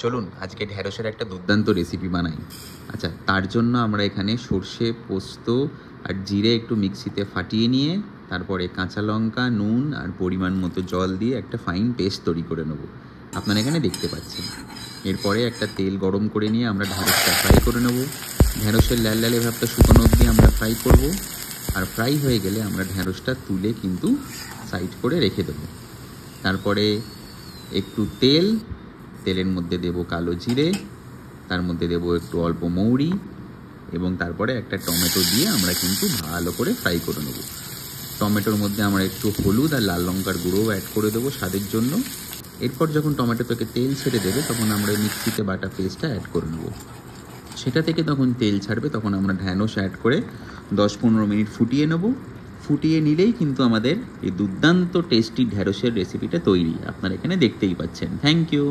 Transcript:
চলুন আজকে ঢ্যাঁড়সের একটা দুর্দান্ত রেসিপি বানাই। আচ্ছা, তার জন্য আমরা এখানে সর্ষে, পোস্ত আর জিরে একটু মিক্সিতে ফাটিয়ে নিয়ে তারপরে কাঁচা লঙ্কা, নুন আর পরিমাণ মতো জল দিয়ে একটা ফাইন পেস্ট তৈরি করে নেব। আপনারা এখানে দেখতে পাচ্ছেন। এরপরে একটা তেল গরম করে নিয়ে আমরা ঢ্যাঁড়সটা ফ্রাই করে নেব। ঢ্যাঁড়সের লাল লালে ভাবটা শুকনো অবধি আমরা ফ্রাই করব। আর ফ্রাই হয়ে গেলে আমরা ঢ্যাঁড়সটা তুলে কিন্তু সাইড করে রেখে দেব। তারপরে একটু তেলের মধ্যে দেব কালো জিরে, তার মধ্যে দেব একটু অল্প মৌরি এবং তারপরে একটা টমেটো দিয়ে আমরা কিন্তু ভালো করে ফ্রাই করে নেব। টমেটোর মধ্যে আমরা একটু হলুদ আর লাল লঙ্কার গুঁড়োও অ্যাড করে দেবো স্বাদের জন্য। এরপর যখন টমেটো থেকে তেল ছেড়ে দেবে তখন আমরা মিক্সিতে বাটা পেস্টটা অ্যাড করে নেব। সেটা থেকে তখন তেল ছাড়বে তখন আমরা ঢ্যাঁড়স অ্যাড করে 10-15 মিনিট ফুটিয়ে নেব। ফুটিয়ে নিলেই কিন্তু আমাদের এই দুর্দান্ত টেস্টি ঢ্যাঁড়সের রেসিপিটা তৈরি। আপনারা এখানে দেখতেই পাচ্ছেন। Thank you.